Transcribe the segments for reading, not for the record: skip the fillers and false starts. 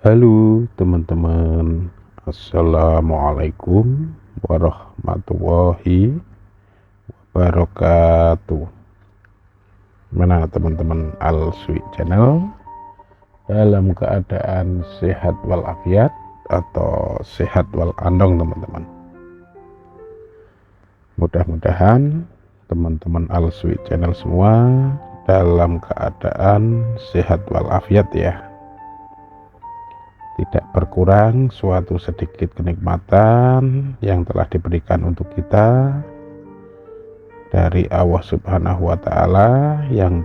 Halo teman-teman, Assalamualaikum warahmatullahi wabarakatuh. Mana teman-teman Al-Sweet Channel dalam keadaan sehat walafiat atau sehat walandong teman-teman. Mudah-mudahan teman-teman Al-Sweet Channel semua dalam keadaan sehat walafiat ya. Tidak berkurang suatu sedikit kenikmatan yang telah diberikan untuk kita dari Allah Subhanahu wa Ta'ala, yang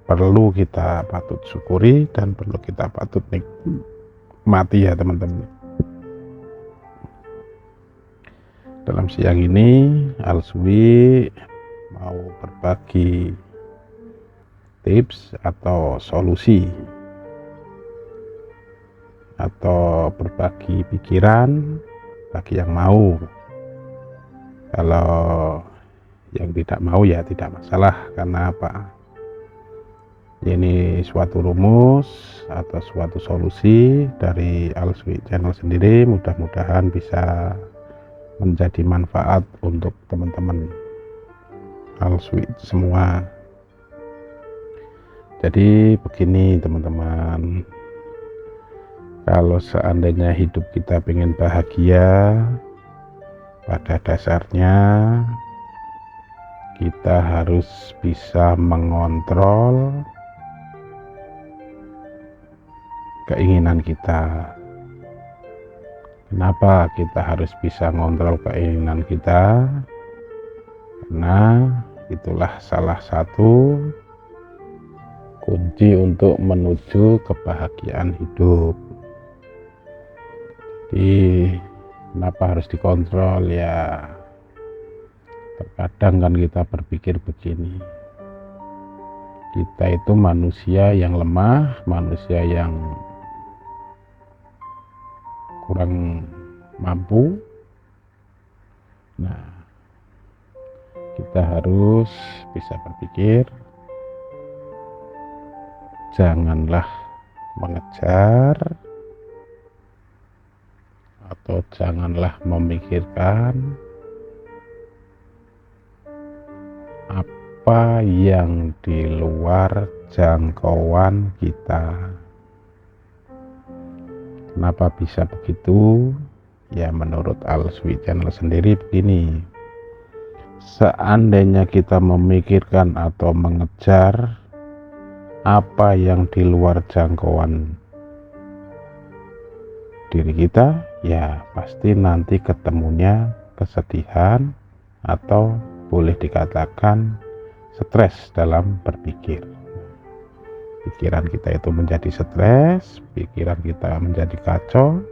perlu kita patut syukuri dan perlu kita patut nikmati ya teman-teman. Dalam siang ini Al-Swi mau berbagi tips atau solusi atau berbagi pikiran bagi yang mau. Kalau yang tidak mau ya tidak masalah, karena apa? Ini suatu rumus atau suatu solusi dari Al-Sweet Channel sendiri, mudah-mudahan bisa menjadi manfaat untuk teman-teman Al-Sweet semua. Jadi begini teman-teman, kalau seandainya hidup kita pengen bahagia, pada dasarnya kita harus bisa mengontrol keinginan kita. Kenapa kita harus bisa mengontrol keinginan kita? Karena itulah salah satu kunci untuk menuju kebahagiaan hidup. Jadi kenapa harus dikontrol ya? Terkadang kan kita berpikir begini, kita itu manusia yang lemah, manusia yang kurang mampu. Nah, kita harus bisa berpikir, janganlah mengejar atau janganlah memikirkan apa yang di luar jangkauan kita. Kenapa bisa begitu? Ya menurut Al-Sweet Channel sendiri begini, seandainya kita memikirkan atau mengejar apa yang di luar jangkauan diri kita, ya pasti nanti ketemunya kesedihan atau boleh dikatakan stres dalam berpikir. Pikiran kita itu menjadi stres, pikiran kita menjadi kacau,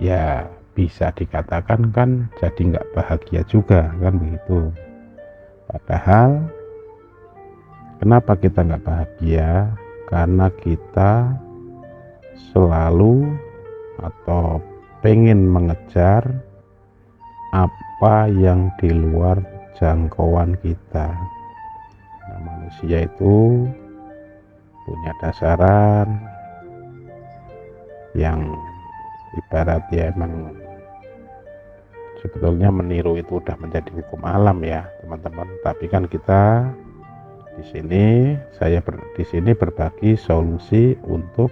ya bisa dikatakan kan jadi nggak bahagia juga kan begitu. Padahal kenapa kita nggak bahagia? Karena kita selalu atau pengen mengejar apa yang di luar jangkauan kita. Nah, manusia itu punya dasaran yang ibarat ya, emang sebetulnya meniru itu udah menjadi hukum alam ya teman-teman. Tapi kan kita di sini berbagi solusi untuk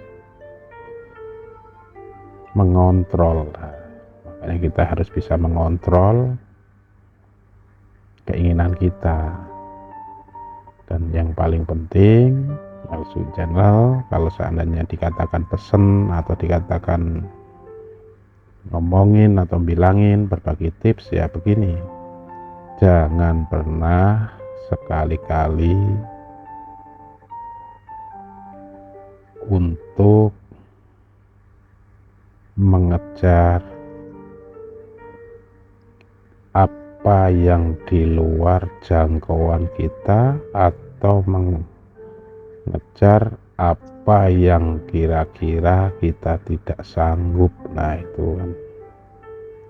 mengontrol. Makanya kita harus bisa mengontrol keinginan kita. Dan yang paling penting, Al-Sweet Channel kalau seandainya dikatakan pesen atau dikatakan ngomongin atau bilangin berbagi tips ya begini, jangan pernah sekali-kali untuk mengejar apa yang di luar jangkauan kita atau mengejar apa yang kira-kira kita tidak sanggup. Nah itu kan,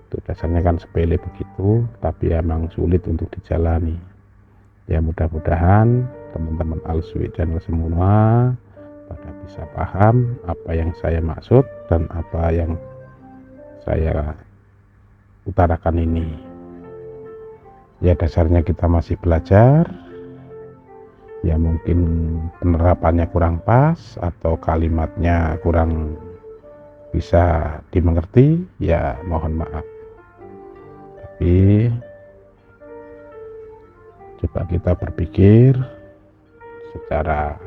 itu dasarnya kan sepele begitu, tapi emang sulit untuk dijalani. Ya mudah-mudahan teman-teman Al-Sweet Channel semua pada bisa paham apa yang saya maksud. dan apa yang saya utarakan ini. Ya dasarnya kita masih belajar, ya mungkin penerapannya kurang pas atau kalimatnya kurang bisa dimengerti, ya mohon maaf. Tapi coba kita berpikir secara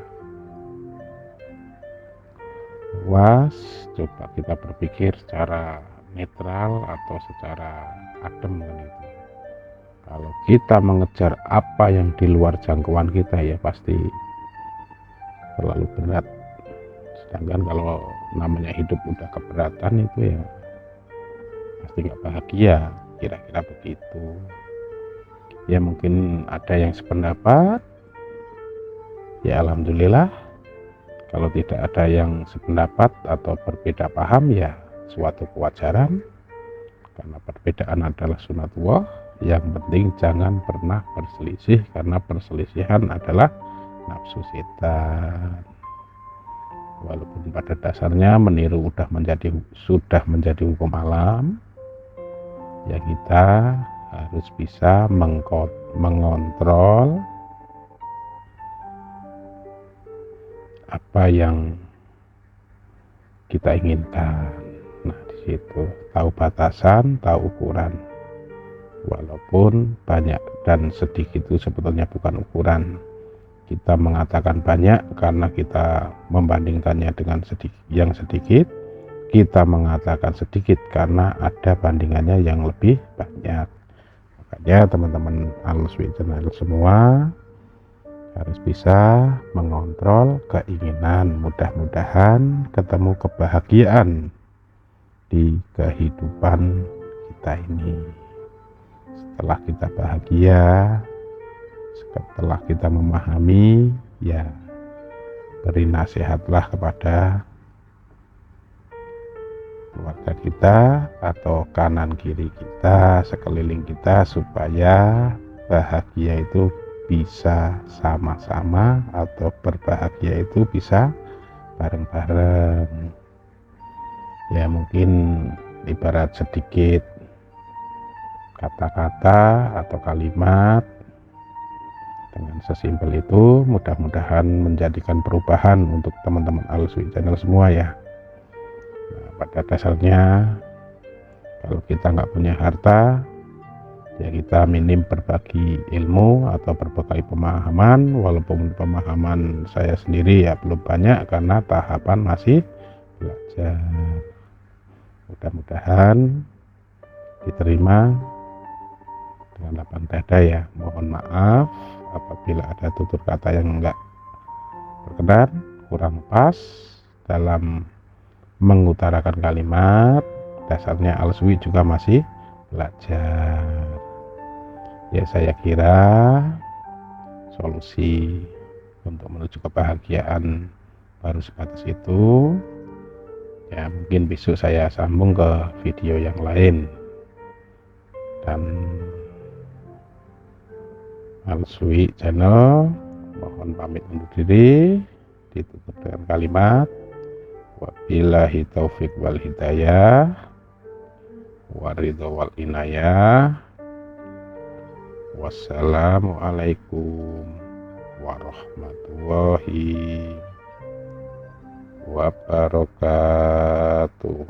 luas, coba kita berpikir secara netral atau secara adem kan itu. Kalau kita mengejar apa yang di luar jangkauan kita, ya pasti terlalu berat. Sedangkan kalau namanya hidup udah keberatan itu ya pasti nggak bahagia, kira-kira begitu. Ya mungkin ada yang sependapat, ya alhamdulillah. Kalau tidak ada yang sependapat atau berbeda paham, ya suatu kewajaran, karena perbedaan adalah sunatullah. Yang penting jangan pernah berselisih, karena perselisihan adalah nafsu setan. Walaupun pada dasarnya meniru sudah menjadi hukum alam, ya kita harus bisa mengontrol apa yang kita inginkan. Nah, di situ tahu batasan, tahu ukuran. Walaupun banyak dan sedikit itu sebetulnya bukan ukuran. Kita mengatakan banyak karena kita membandingkannya dengan yang sedikit. Kita mengatakan sedikit karena ada bandingannya yang lebih banyak. Makanya teman-teman Al-Swi Channel semua harus bisa mengontrol keinginan. Mudah-mudahan ketemu kebahagiaan di kehidupan kita ini. Setelah kita bahagia, setelah kita memahami, ya beri nasihatlah kepada keluarga kita atau kanan kiri kita, sekeliling kita, supaya bahagia itu bisa sama-sama atau berbahagia itu bisa bareng-bareng. Ya mungkin ibarat sedikit kata-kata atau kalimat dengan sesimpel itu, mudah-mudahan menjadikan perubahan untuk teman-teman Al-Swi Channel semua ya. Nah, pada dasarnya kalau kita nggak punya harta, ya kita minim berbagi ilmu atau berbagi pemahaman. Walaupun pemahaman saya sendiri ya belum banyak karena tahapan masih belajar. Mudah-mudahan diterima dengan lapang dada ya. Mohon maaf apabila ada tutur kata yang enggak berkenan, kurang pas dalam mengutarakan kalimat. Dasarnya Al-Swi juga masih belajar. Ya saya kira solusi untuk menuju kebahagiaan baru sebatas itu. Ya mungkin besok saya sambung ke video yang lain. Dan Al-Swi Channel mohon pamit undur diri, ditutup dengan kalimat wabillahi taufik wal hidayah waridho wal inayah. Wassalamualaikum warahmatullahi wabarakatuh.